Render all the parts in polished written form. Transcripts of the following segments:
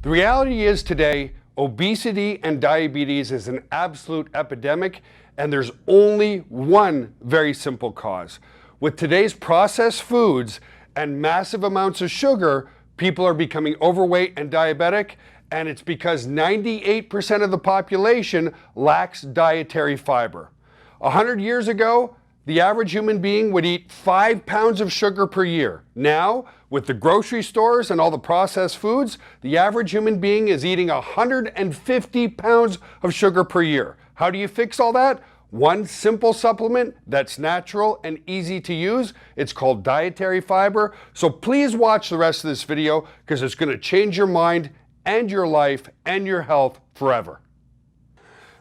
The reality is today, obesity and diabetes is an absolute epidemic, and there's only one very simple cause. With today's processed foods and massive amounts of sugar, people are becoming overweight and diabetic, and it's because 98% of the population lacks dietary fiber. 100 years ago, the average human being would eat 5 pounds of sugar per year. Now, with the grocery stores and all the processed foods, the average human being is eating 150 pounds of sugar per year. How do you fix all that? One simple supplement that's natural and easy to use. It's called dietary fiber. So please watch the rest of this video because it's going to change your mind and your life and your health forever.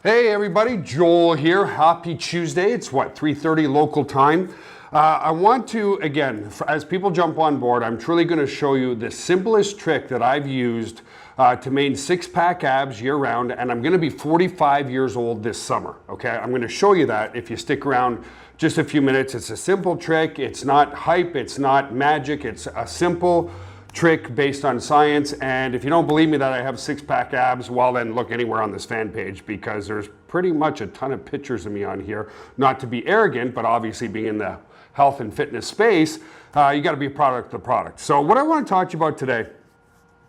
Hey everybody, Joel here. Happy Tuesday. It's what, 3:30 local time. I want to, again, as people jump on board, I'm truly going to show you the simplest trick that I've used to maintain six-pack abs year-round, and I'm going to be 45 years old this summer, okay? I'm going to show you that if you stick around just a few minutes. It's a simple trick. It's not hype. It's not magic. It's a simple trick based on science. And if you don't believe me that I have six-pack abs, well then look anywhere on this fan page, because there's pretty much a ton of pictures of me on here. Not to be arrogant, but obviously being in the health and fitness space, you got to be a product of the product. So what I want to talk to you about today,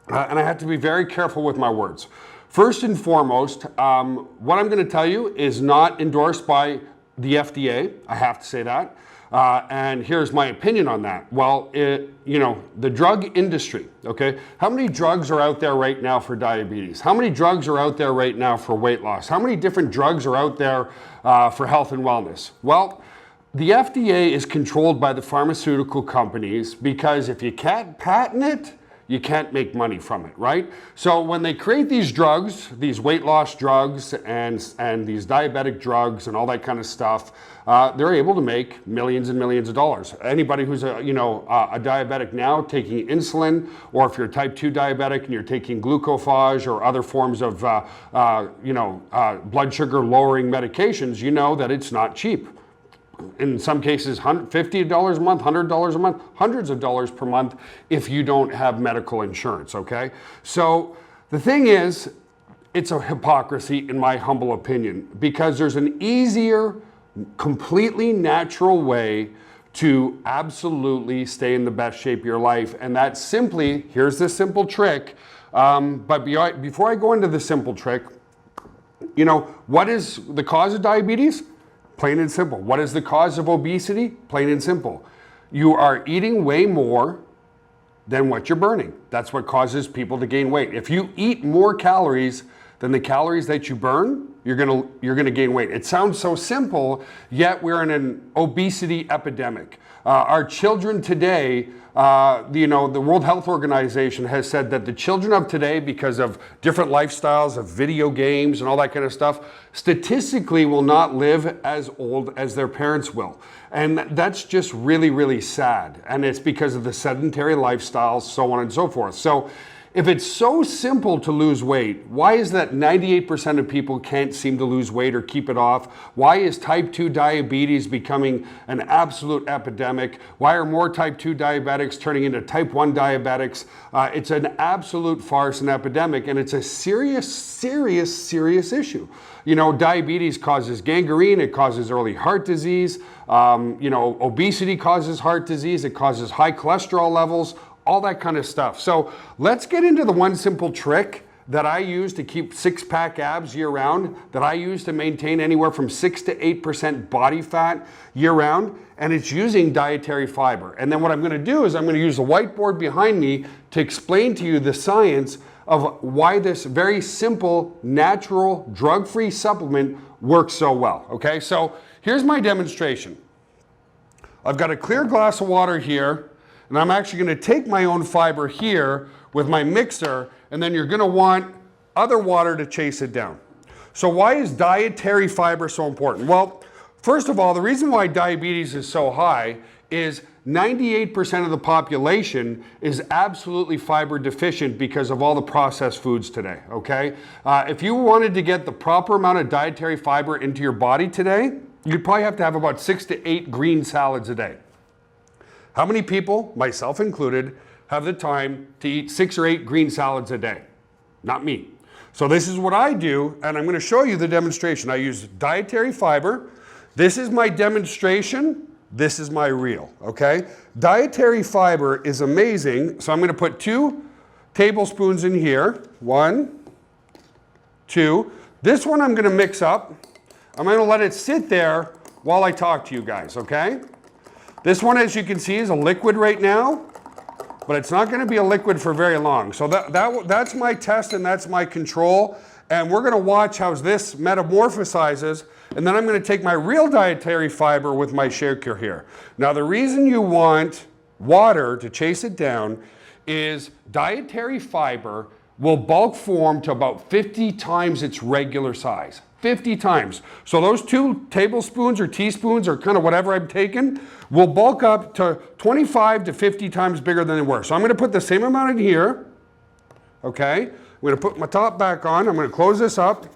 and I have to be very careful with my words. First and foremost, what I'm going to tell you is not endorsed by the FDA. I have to say that. And here's my opinion on that. Well, the drug industry, okay? How many drugs are out there right now for diabetes? How many drugs are out there right now for weight loss? How many different drugs are out there for health and wellness? Well, the FDA is controlled by the pharmaceutical companies, because if you can't patent it, you can't make money from it, right? So when they create these drugs, these weight loss drugs and these diabetic drugs and all that kind of stuff, they're able to make millions and millions of dollars. Anybody who's a diabetic now taking insulin, or if you're type 2 diabetic and you're taking glucophage or other forms of blood sugar lowering medications, you know that it's not cheap. In some cases, $50 a month, $100 a month, hundreds of dollars per month if you don't have medical insurance, okay? So the thing is, it's a hypocrisy in my humble opinion, because there's an easier, completely natural way to absolutely stay in the best shape of your life. And that's simply, here's the simple trick. But before I go into the simple trick, what is the cause of diabetes? Plain and simple. What is the cause of obesity? Plain and simple. You are eating way more than what you're burning. That's what causes people to gain weight. If you eat more calories than the calories that you burn, you're gonna gain weight. It sounds so simple, yet we're in an obesity epidemic. Our children today, the World Health Organization has said that the children of today, because of different lifestyles of video games and all that kind of stuff, statistically will not live as old as their parents will. And that's just really, really sad. And it's because of the sedentary lifestyles, so on and so forth. So if it's so simple to lose weight, why is that 98% of people can't seem to lose weight or keep it off? Why is type 2 diabetes becoming an absolute epidemic? Why are more type 2 diabetics turning into type 1 diabetics? It's an absolute farce and epidemic, and it's a serious, serious, serious issue. Diabetes causes gangrene, it causes early heart disease, obesity causes heart disease, it causes high cholesterol levels, all that kind of stuff. So let's get into the one simple trick that I use to keep six-pack abs year-round, that I use to maintain anywhere from 6 to 8% body fat year-round, and it's using dietary fiber. And then what I'm gonna do is I'm gonna use the whiteboard behind me to explain to you the science of why this very simple, natural, drug-free supplement works so well, okay? So here's my demonstration. I've got a clear glass of water here, and I'm actually going to take my own fiber here with my mixer, and then you're going to want other water to chase it down. So why is dietary fiber so important? Well, first of all, the reason why diabetes is so high is 98% of the population is absolutely fiber deficient because of all the processed foods today, okay? If you wanted to get the proper amount of dietary fiber into your body today, you'd probably have to have about 6 to 8 green salads a day. How many people, myself included, have the time to eat 6 or 8 green salads a day? not me. So this is what I do, and I'm going to show you the demonstration. I use dietary fiber. This is my demonstration. This is my reel, okay? Dietary fiber is amazing. So I'm going to put 2 tablespoons in here. 1, 2. This one I'm going to mix up. I'm going to let it sit there while I talk to you guys, okay? This one, as you can see, is a liquid right now, but it's not going to be a liquid for very long. So that's my test and that's my control. And we're going to watch how this metamorphosizes. And then I'm going to take my real dietary fiber with my shaker here. Now, the reason you want water to chase it down is dietary fiber will bulk form to about 50 times its regular size. 50 times. So those 2 tablespoons or teaspoons or kind of whatever I'm taking will bulk up to 25 to 50 times bigger than they were. So I'm going to put the same amount in here. Okay. I'm going to put my top back on. I'm going to close this up.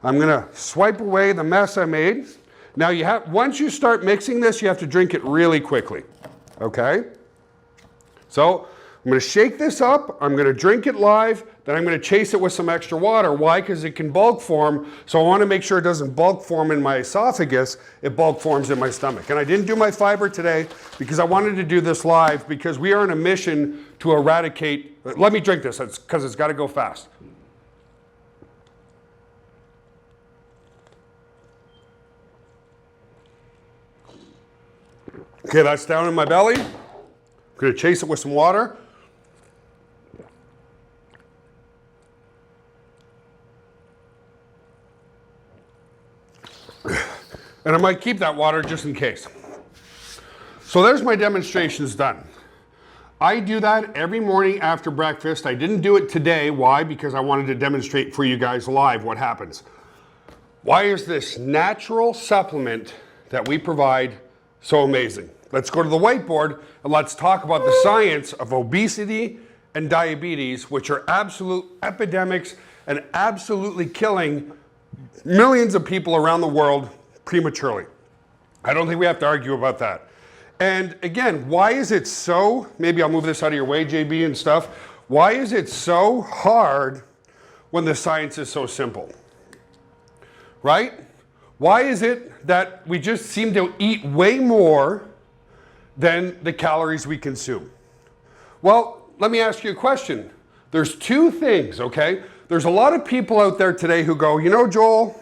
I'm going to swipe away the mess I made. Now once you start mixing this, you have to drink it really quickly. Okay. So I'm going to shake this up. I'm going to drink it live. Then I'm going to chase it with some extra water. Why? Because it can bulk form. So I want to make sure it doesn't bulk form in my esophagus. It bulk forms in my stomach. And I didn't do my fiber today because I wanted to do this live because we are on a mission to eradicate. Let me drink this because it's got to go fast. Okay, that's down in my belly. I'm going to chase it with some water. And I might keep that water just in case. So there's my demonstrations done. I do that every morning after breakfast. I didn't do it today. Why? Because I wanted to demonstrate for you guys live what happens. Why is this natural supplement that we provide so amazing? Let's go to the whiteboard and let's talk about the science of obesity and diabetes, which are absolute epidemics and absolutely killing millions of people around the world prematurely. I don't think we have to argue about that. And again, why is it so, maybe I'll move this out of your way, JB and stuff. Why is it so hard when the science is so simple? Right? Why is it that we just seem to eat way more than the calories we consume? Well, let me ask you a question. There's 2 things, okay? There's a lot of people out there today who go, you know, Joel,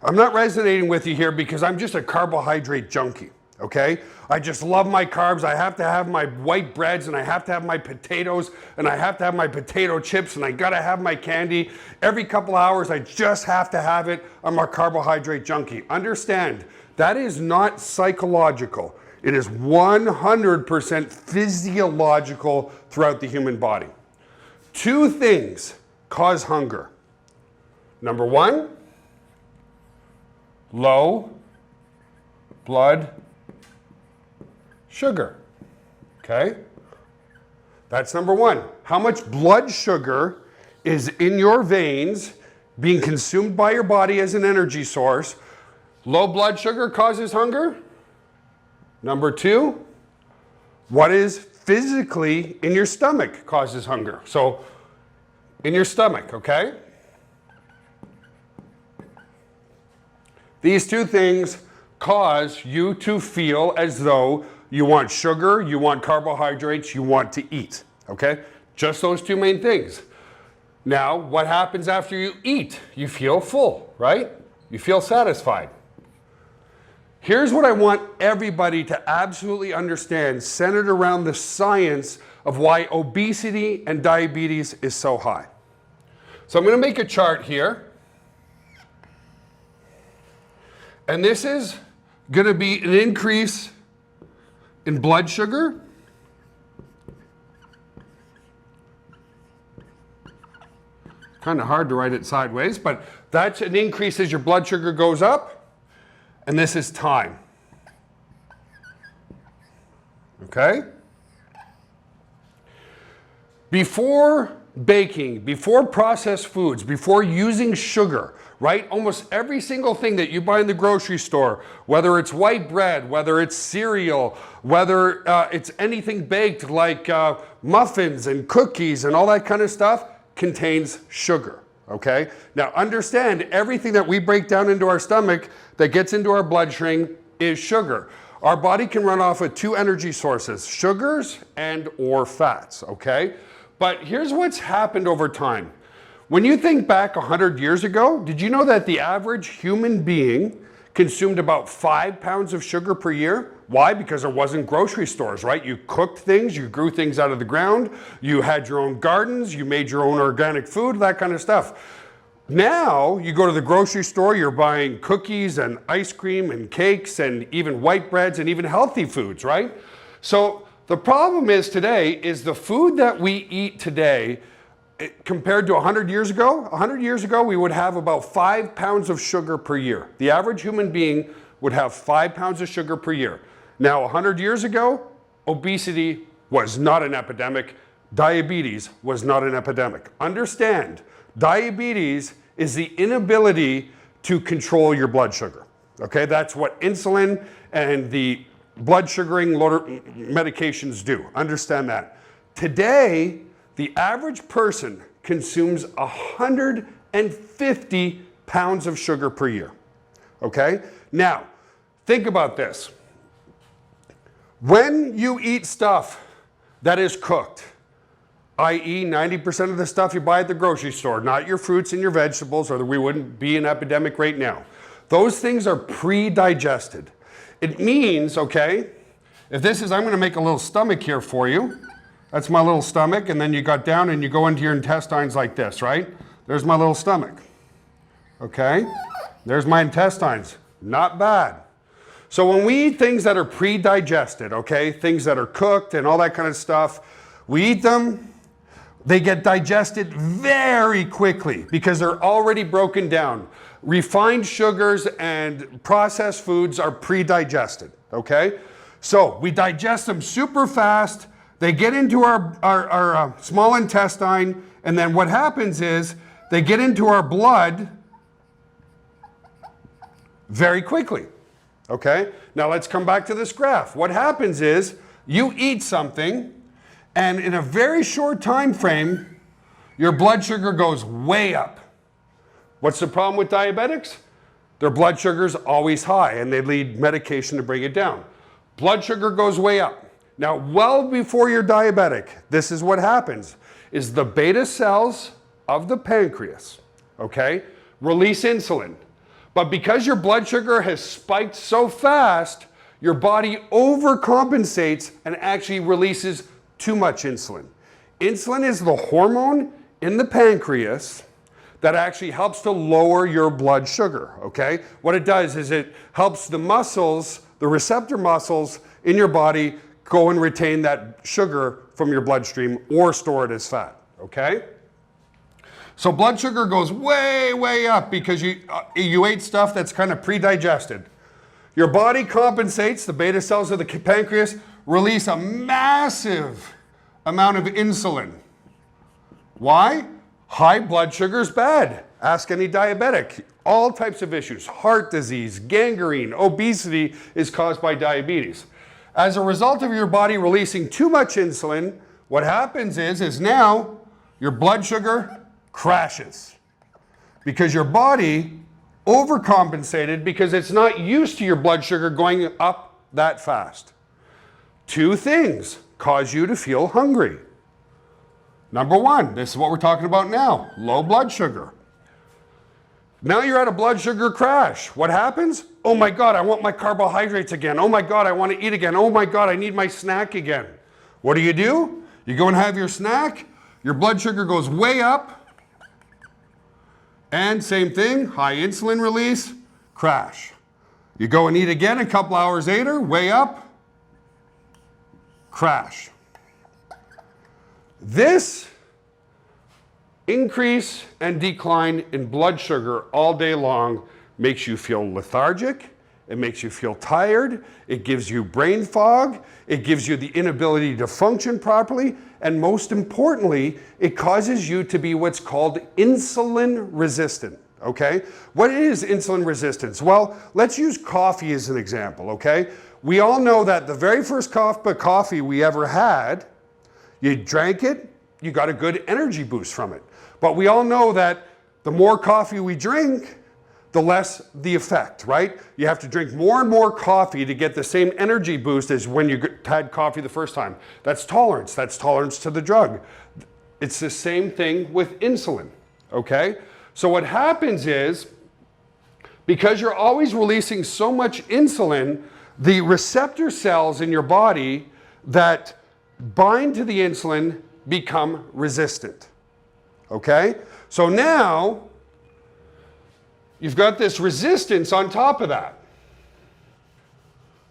I'm not resonating with you here because I'm just a carbohydrate junkie, okay? I just love my carbs. I have to have my white breads and I have to have my potatoes and I have to have my potato chips and I gotta have my candy. Every couple hours, I just have to have it. I'm a carbohydrate junkie. Understand, that is not psychological. It is 100% physiological throughout the human body. 2 things cause hunger. Number 1, low blood sugar, okay? That's number 1. How much blood sugar is in your veins being consumed by your body as an energy source? Low blood sugar causes hunger. Number 2, what is physically in your stomach causes hunger. So in your stomach, okay? These 2 things cause you to feel as though you want sugar, you want carbohydrates, you want to eat, okay? Just those 2 main things. Now, what happens after you eat? You feel full, right? You feel satisfied. Here's what I want everybody to absolutely understand, centered around the science of why obesity and diabetes is so high. So I'm going to make a chart here. And this is going to be an increase in blood sugar. Kind of hard to write it sideways, but that's an increase as your blood sugar goes up. And this is time. Okay? Before baking, before processed foods, before using sugar, right? Almost every single thing that you buy in the grocery store, whether it's white bread, whether it's cereal, whether it's anything baked like muffins and cookies and all that kind of stuff, contains sugar, okay? Now understand, everything that we break down into our stomach that gets into our bloodstream is sugar. Our body can run off of two energy sources, sugars and or fats, okay? But here's what's happened over time. When you think back 100 years ago, did you know that the average human being consumed about 5 pounds of sugar per year? Why? Because there wasn't grocery stores, right? You cooked things, you grew things out of the ground, you had your own gardens, you made your own organic food, that kind of stuff. Now, you go to the grocery store, you're buying cookies and ice cream and cakes and even white breads and even healthy foods, right? So the problem is today is the food that we eat today compared to 100 years ago. 100 years ago, we would have about 5 pounds of sugar per year. The average human being would have 5 pounds of sugar per year. Now, 100 years ago, obesity was not an epidemic. Diabetes was not an epidemic. Understand, diabetes is the inability to control your blood sugar. Okay, that's what insulin and the blood sugaring medications do. Understand that. Today, the average person consumes 150 pounds of sugar per year. Okay? Now, think about this. When you eat stuff that is cooked, i.e. 90% of the stuff you buy at the grocery store, not your fruits and your vegetables, or we wouldn't be an epidemic right now. Those things are pre-digested. It means, okay, if this is, I'm gonna make a little stomach here for you. That's my little stomach, and then you got down and you go into your intestines like this, right? There's my little stomach, okay? There's my intestines, not bad. So when we eat things that are pre-digested, okay, things that are cooked and all that kind of stuff, we eat them, they get digested very quickly because they're already broken down. Refined sugars and processed foods are pre-digested, okay? So we digest them super fast, they get into our small intestine, and then what happens is they get into our blood very quickly, okay? Now let's come back to this graph. What happens is you eat something, and in a very short time frame, your blood sugar goes way up. What's the problem with diabetics? Their blood sugar's always high, and they need medication to bring it down. Blood sugar goes way up. Now, well before you're diabetic, this is what happens, is the beta cells of the pancreas, okay, release insulin. But because your blood sugar has spiked so fast, your body overcompensates and actually releases too much insulin. Insulin is the hormone in the pancreas that actually helps to lower your blood sugar, okay? What it does is it helps the muscles, the receptor muscles in your body go and retain that sugar from your bloodstream or store it as fat, okay? So blood sugar goes way, way up because you ate stuff that's kind of pre-digested. Your body compensates, the beta cells of the pancreas release a massive amount of insulin. Why? High blood sugar is bad. Ask any diabetic. All types of issues, heart disease, gangrene, obesity is caused by diabetes. As a result of your body releasing too much insulin, what happens is now your blood sugar crashes because your body overcompensated because it's not used to your blood sugar going up that fast. Two things cause you to feel hungry. Number one, this is what we're talking about now, low blood sugar. Now you're at a blood sugar crash. What happens? Oh my God, I want my carbohydrates again. Oh my God, I want to eat again. Oh my God, I need my snack again. What do? You go and have your snack, your blood sugar goes way up, and same thing, high insulin release, crash. You go and eat again a couple hours later, way up, crash. This increase and decline in blood sugar all day long makes you feel lethargic. it makes you feel tired, it gives you brain fog, it gives you the inability to function properly, and most importantly, it causes you to be what's called insulin resistant, okay? What is insulin resistance? Well, let's use coffee as an example, okay? We all know that the very first cup of coffee we ever had, you drank it, you got a good energy boost from it. But we all know that the more coffee we drink, the less the effect, right? You have to drink more and more coffee to get the same energy boost as when you had coffee the first time. That's tolerance to the drug. It's the same thing with insulin, okay? So what happens is, because you're always releasing so much insulin, the receptor cells in your body that bind to the insulin become resistant, okay? So now, you've got this resistance on top of that.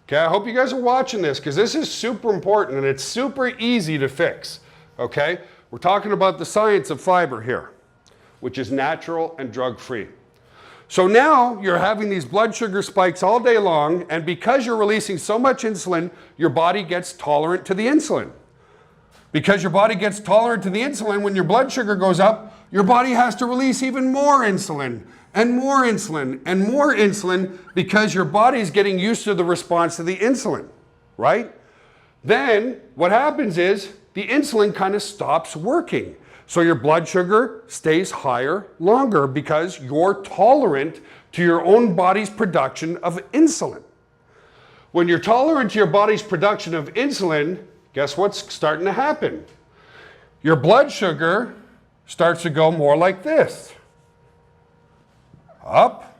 Okay, I hope you guys are watching this because this is super important and it's super easy to fix, okay? We're talking about the science of fiber here, which is natural and drug-free. So now you're having these blood sugar spikes all day long, and because you're releasing so much insulin, your body gets tolerant to the insulin. Because your body gets tolerant to the insulin, when your blood sugar goes up, your body has to release even more insulin and more insulin and more insulin because your body's getting used to the response to the insulin, right? Then what happens is the insulin kind of stops working. So your blood sugar stays higher longer because you're tolerant to your own body's production of insulin. When you're tolerant to your body's production of insulin, guess what's starting to happen? Your blood sugar starts to go more like this. Up,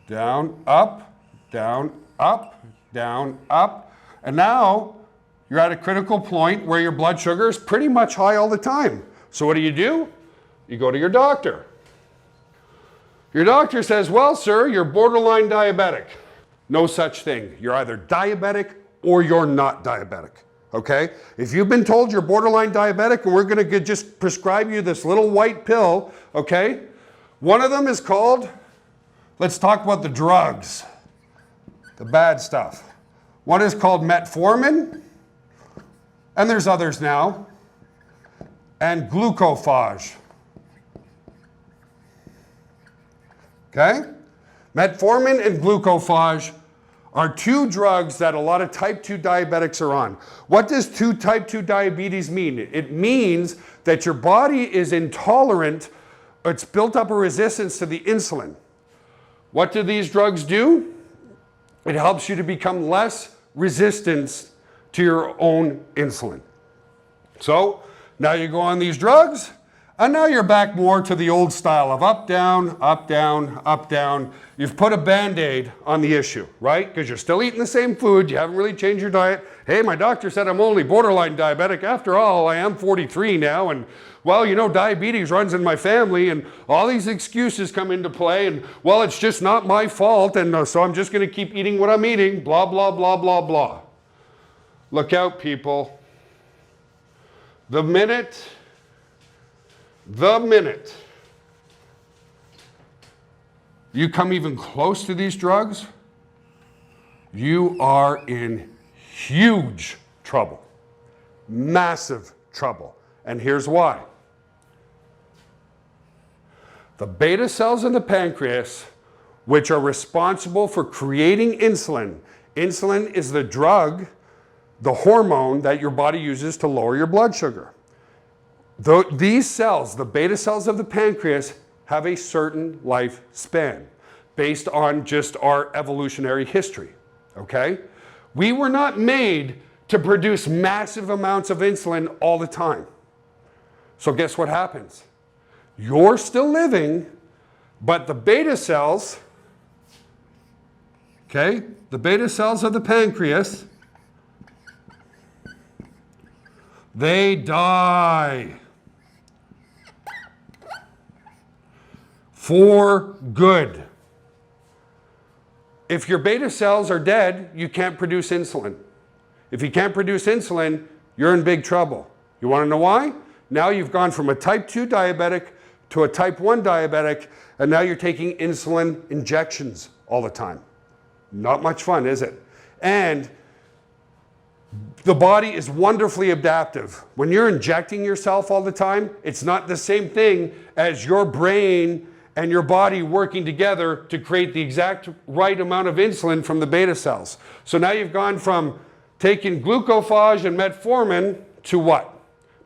down, up, down, up, down, up. And now you're at a critical point where your blood sugar is pretty much high all the time. So what do? You go to your doctor. Your doctor says, well, sir, you're borderline diabetic. No such thing. You're either diabetic or you're not diabetic, okay? If you've been told you're borderline diabetic and we're gonna just prescribe you this little white pill, okay? One of them is called, let's talk about the drugs, the bad stuff. One is called metformin, and there's others now, and glucophage. Okay? Metformin and glucophage are two drugs that a lot of type 2 diabetics are on. What does type 2 diabetes mean? It means that your body is intolerant, it's built up a resistance to the insulin. What do these drugs do? It helps you to become less resistant to your own insulin. So, now you go on these drugs, and now you're back more to the old style of up, down, up, down, up, down. You've put a Band-Aid on the issue, right? Because you're still eating the same food, you haven't really changed your diet. Hey, my doctor said I'm only borderline diabetic. After all, I am 43 now, and well, you know, diabetes runs in my family, and all these excuses come into play, and well, it's just not my fault, and so I'm just gonna keep eating what I'm eating, blah, blah, blah, blah, blah. Look out, people. The minute you come even close to these drugs, you are in huge trouble, massive trouble. And here's why. The beta cells in the pancreas, which are responsible for creating insulin. Insulin is the drug, the hormone that your body uses to lower your blood sugar. These cells, the beta cells of the pancreas, have a certain lifespan based on just our evolutionary history, okay? We were not made to produce massive amounts of insulin all the time. So guess what happens? You're still living, but the beta cells, okay, the beta cells of the pancreas, they die for good. If your beta cells are dead, you can't produce insulin. If you can't produce insulin, you're in big trouble. You want to know why? Now you've gone from a type 2 diabetic to a type 1 diabetic, and now you're taking insulin injections all the time. Not much fun, is it? And the body is wonderfully adaptive. When you're injecting yourself all the time, it's not the same thing as your brain and your body working together to create the exact right amount of insulin from the beta cells. So now you've gone from taking glucophage and metformin to what?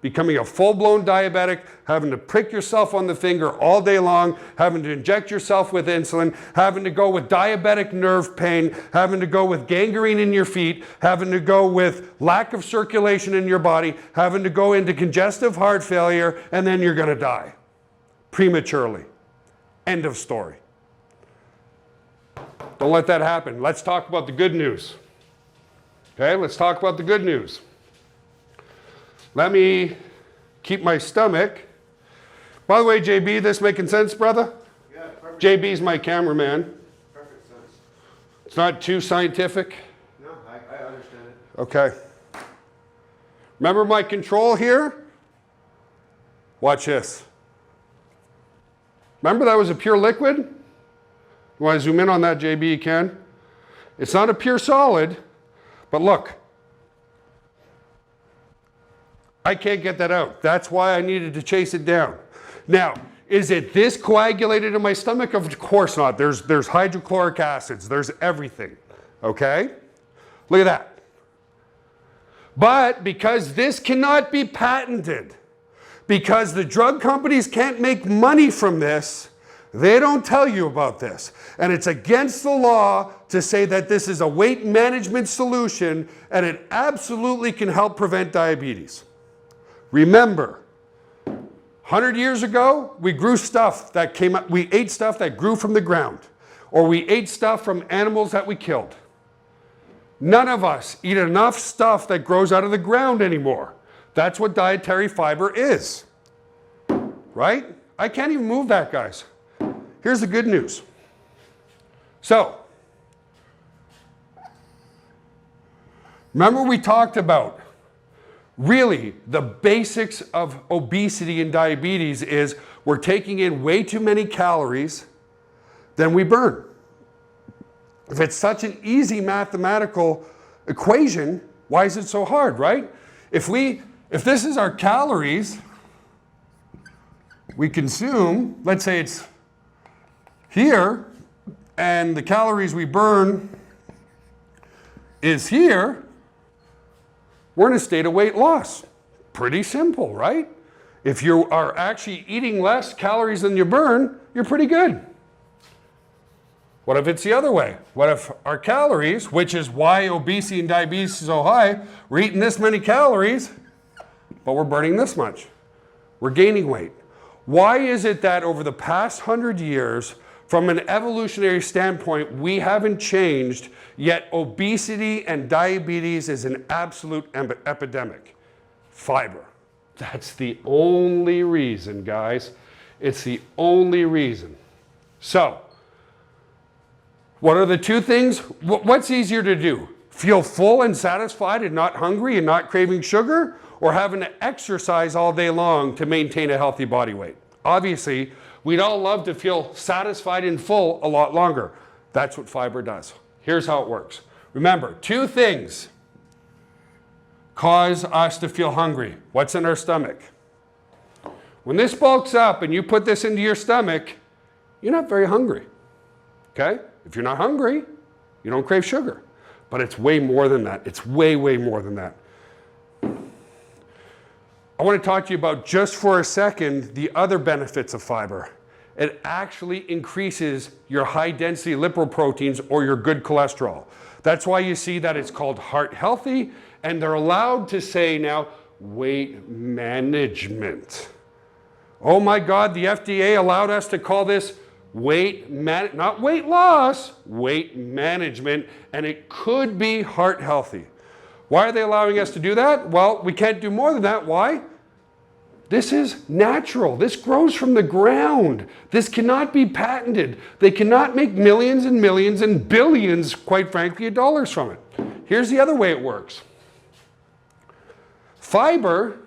Becoming a full-blown diabetic, having to prick yourself on the finger all day long, having to inject yourself with insulin, having to go with diabetic nerve pain, having to go with gangrene in your feet, having to go with lack of circulation in your body, having to go into congestive heart failure, and then you're going to die prematurely. End of story. Don't let that happen. Let's talk about the good news. Okay, let's talk about the good news. Let me keep my stomach. By the way, JB, this making sense, brother? Yeah, perfect. JB's my cameraman. Perfect sense. It's not too scientific. No, I understand it. Okay. Remember my control here? Watch this. Remember that was a pure liquid? You want to zoom in on that, JB, you can? It's not a pure solid, but look. I can't get that out. That's why I needed to chase it down. Now, is it this coagulated in my stomach? Of course not. There's hydrochloric acids. There's everything. Okay? Look at that. But because this cannot be patented, because the drug companies can't make money from this, they don't tell you about this. And it's against the law to say that this is a weight management solution and it absolutely can help prevent diabetes. Remember, 100 years ago, we grew stuff that came up, we ate stuff that grew from the ground, or we ate stuff from animals that we killed. None of us eat enough stuff that grows out of the ground anymore. That's what dietary fiber is, right? I can't even move that, guys. Here's the good news. So, remember we talked about really, the basics of obesity and diabetes is we're taking in way too many calories than we burn. If it's such an easy mathematical equation, why is it so hard, right? If this is our calories we consume, let's say it's here, and the calories we burn is here, we're in a state of weight loss. Pretty simple, right? If you are actually eating less calories than you burn, you're pretty good. What if it's the other way? What if our calories, which is why obesity and diabetes is so high, we're eating this many calories, but we're burning this much. We're gaining weight. Why is it that over the past 100 years, from an evolutionary standpoint, we haven't changed, yet obesity and diabetes is an absolute epidemic? Fiber. That's the only reason, guys. It's the only reason. So, what are the two things? What's easier to do? Feel full and satisfied and not hungry and not craving sugar? Or having to exercise all day long to maintain a healthy body weight? Obviously, we'd all love to feel satisfied and full a lot longer. That's what fiber does. Here's how it works. Remember, two things cause us to feel hungry. What's in our stomach? When this bulks up and you put this into your stomach, you're not very hungry. Okay? If you're not hungry, you don't crave sugar. But it's way more than that. It's way, way more than that. I want to talk to you about, just for a second, the other benefits of fiber. It actually increases your high-density lipoproteins or your good cholesterol. That's why you see that it's called heart healthy, and they're allowed to say now, weight management. Oh my God, the FDA allowed us to call this not weight loss, weight management, and it could be heart healthy. Why are they allowing us to do that? Well, we can't do more than that. Why? This is natural. This grows from the ground. This cannot be patented. They cannot make millions and millions and billions, quite frankly, of dollars from it. Here's the other way it works. Fiber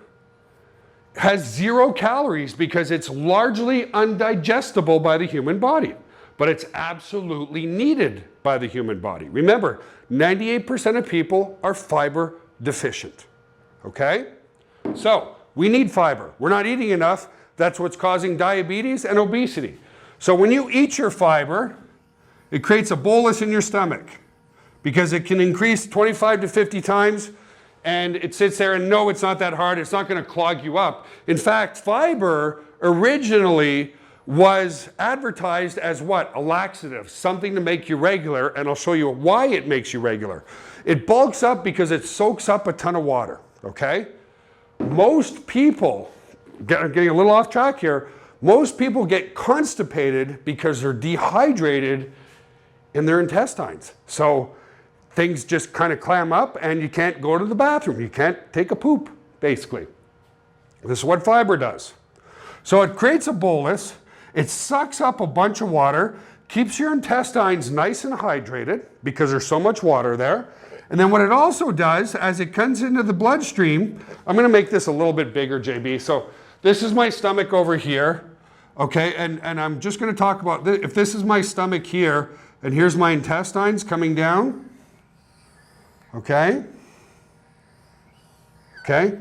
has 0 calories because it's largely undigestible by the human body, but it's absolutely needed by the human body. Remember, 98% of people are fiber deficient, okay? So we need fiber. We're not eating enough. That's what's causing diabetes and obesity. So when you eat your fiber, it creates a bolus in your stomach because it can increase 25 to 50 times, and it sits there, and no, it's not that hard. It's not going to clog you up. In fact, fiber originally was advertised as what? A laxative, something to make you regular, and I'll show you why it makes you regular. It bulks up because it soaks up a ton of water, okay? Most people, getting a little off track here, most people get constipated because they're dehydrated in their intestines. So things just kind of clam up and you can't go to the bathroom. You can't take a poop, basically. This is what fiber does. So it creates a bolus, it sucks up a bunch of water, keeps your intestines nice and hydrated because there's so much water there. And then what it also does, as it comes into the bloodstream, I'm going to make this a little bit bigger, JB. So this is my stomach over here, okay? And I'm just going to talk about this. If this is my stomach here, and here's my intestines coming down, okay? Okay?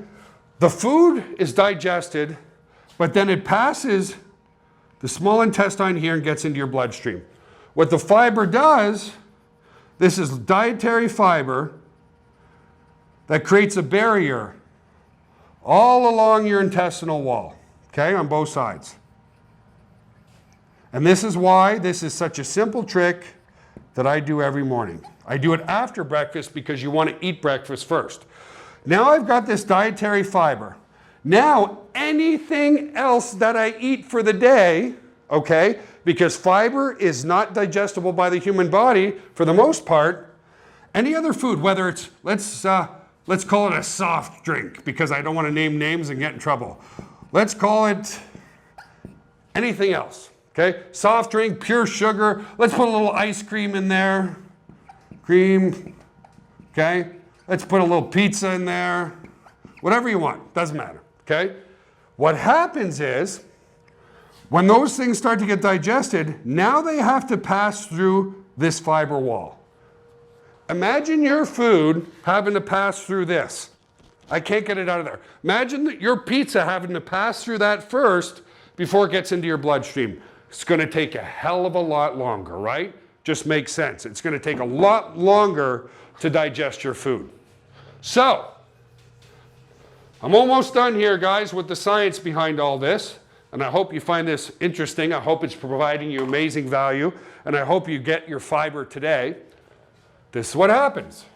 The food is digested, but then it passes the small intestine here and gets into your bloodstream. What the fiber does, this is dietary fiber that creates a barrier all along your intestinal wall, okay, on both sides. And this is why this is such a simple trick that I do every morning. I do it after breakfast because you want to eat breakfast first. Now I've got this dietary fiber. Now anything else that I eat for the day, okay, because fiber is not digestible by the human body for the most part, any other food, whether it's, let's call it a soft drink because I don't want to name names and get in trouble. Let's call it anything else, okay? Soft drink, pure sugar. Let's put a little ice cream in there. Cream, okay? Let's put a little pizza in there. Whatever you want, doesn't matter, okay? What happens is, when those things start to get digested, now they have to pass through this fiber wall. Imagine your food having to pass through this. I can't get it out of there. Imagine that your pizza having to pass through that first before it gets into your bloodstream. It's going to take a hell of a lot longer, right? Just makes sense. It's going to take a lot longer to digest your food. So, I'm almost done here, guys, with the science behind all this. And I hope you find this interesting. I hope it's providing you amazing value. And I hope you get your fiber today. This is what happens.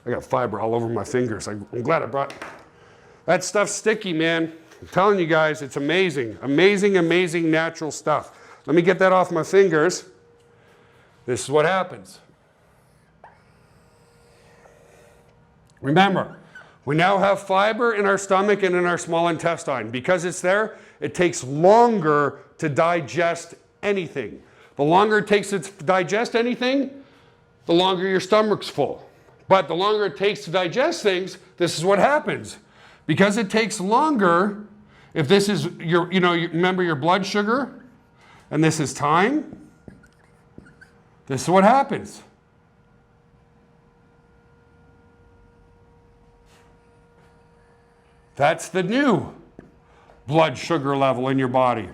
I got fiber all over my fingers. I'm glad I brought... That stuff's sticky, man. I'm telling you guys, it's amazing. Amazing, amazing natural stuff. Let me get that off my fingers. This is what happens. Remember, we now have fiber in our stomach and in our small intestine. Because it's there, it takes longer to digest anything. The longer it takes to digest anything, the longer your stomach's full. But the longer it takes to digest things, this is what happens. Because it takes longer, if this is your, remember your blood sugar, and this is time, this is what happens. That's the new blood sugar level in your body.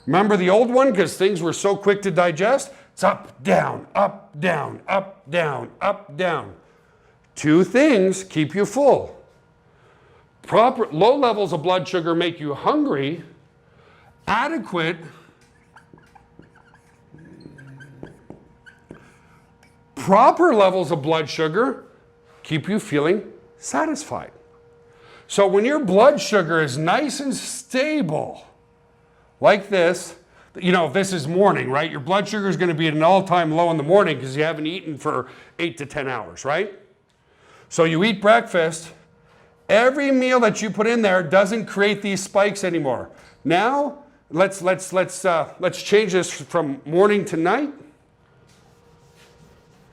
Remember the old one? Because things were so quick to digest? It's up, down, up, down, up, down, up, down. Two things keep you full. Low levels of blood sugar make you hungry. Adequate proper levels of blood sugar keep you feeling satisfied. So when your blood sugar is nice and stable, like this, if this is morning, right? Your blood sugar is going to be at an all-time low in the morning because you haven't eaten for 8 to 10 hours, right? So you eat breakfast. Every meal that you put in there doesn't create these spikes anymore. Now, let's change this from morning to night.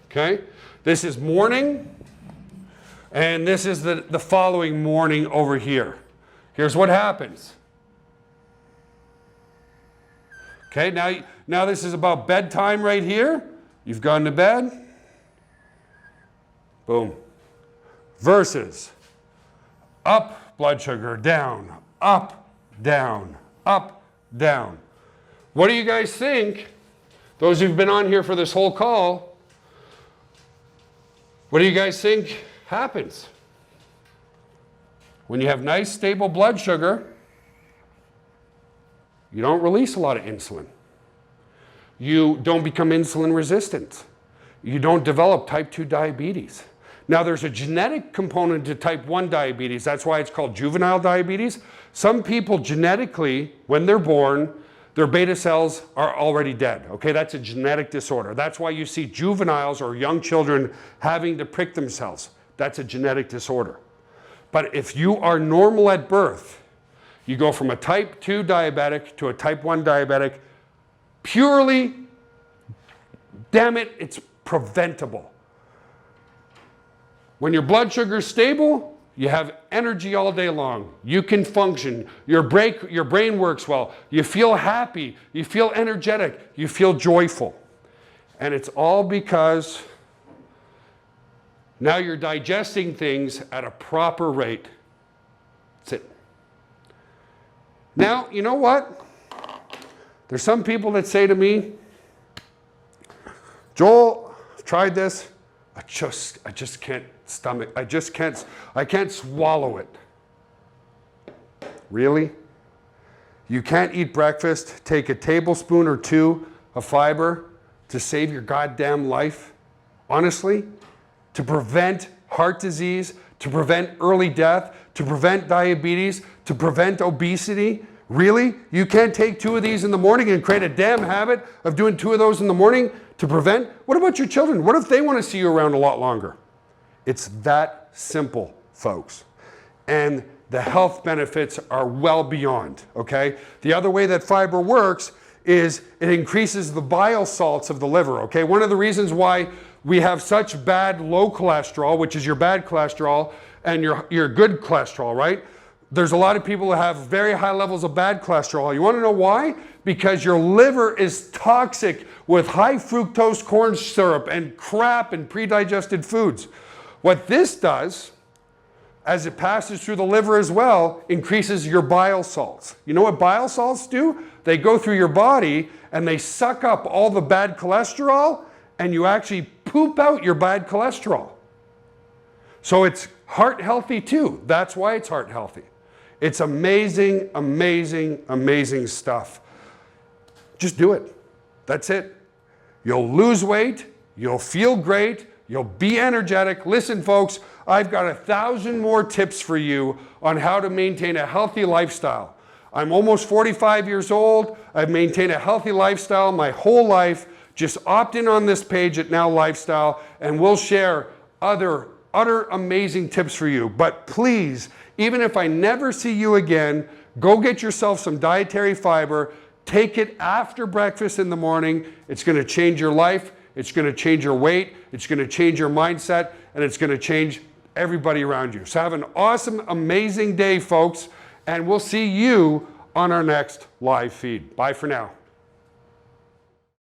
Okay? This is morning, and this is the following morning over here. Here's what happens. Okay, now this is about bedtime right here. You've gone to bed. Boom. Versus up blood sugar, down, up, down, up, down. What do you guys think? Those who've been on here for this whole call, what do you guys think happens? When you have nice, stable blood sugar, you don't release a lot of insulin. You don't become insulin resistant. You don't develop type 2 diabetes. Now, there's a genetic component to type 1 diabetes. That's why it's called juvenile diabetes. Some people genetically, when they're born, their beta cells are already dead. Okay, that's a genetic disorder. That's why you see juveniles or young children having to prick themselves. That's a genetic disorder. But if you are normal at birth, you go from a type 2 diabetic to a type 1 diabetic purely, damn it, it's preventable. When your blood sugar is stable, you have energy all day long. You can function. Your brain works well. You feel happy. You feel energetic. You feel joyful. And it's all because now you're digesting things at a proper rate. That's it. Now, you know what? There's some people that say to me, Joel, I've tried this. I just can't stomach. I can't swallow it. Really? You can't eat breakfast, take a tablespoon or two of fiber to save your goddamn life? Honestly? To prevent heart disease, to prevent early death, to prevent diabetes, to prevent obesity? Really? You can't take 2 of these in the morning and create a damn habit of doing 2 of those in the morning to prevent? What about your children? What if they want to see you around a lot longer? It's that simple, folks. And the health benefits are well beyond, okay? The other way that fiber works is it increases the bile salts of the liver, okay? One of the reasons why we have such bad low cholesterol, which is your bad cholesterol, and your good cholesterol, right? There's a lot of people who have very high levels of bad cholesterol. You want to know why? Because your liver is toxic with high fructose corn syrup and crap and pre-digested foods. What this does, as it passes through the liver as well, increases your bile salts. You know what bile salts do? They go through your body and they suck up all the bad cholesterol, and you actually poop out your bad cholesterol. So it's heart healthy too. That's why it's heart healthy. It's amazing, amazing, amazing stuff. Just do it. That's it. You'll lose weight. You'll feel great. You'll be energetic. Listen, folks, I've got 1,000 more tips for you on how to maintain a healthy lifestyle. I'm almost 45 years old. I've maintained a healthy lifestyle my whole life. Just opt in on this page at Now Lifestyle, and we'll share other amazing tips for you. But please, even if I never see you again, go get yourself some dietary fiber. Take it after breakfast in the morning. It's going to change your life. It's going to change your weight. It's going to change your mindset. And it's going to change everybody around you. So have an awesome, amazing day, folks. And we'll see you on our next live feed. Bye for now.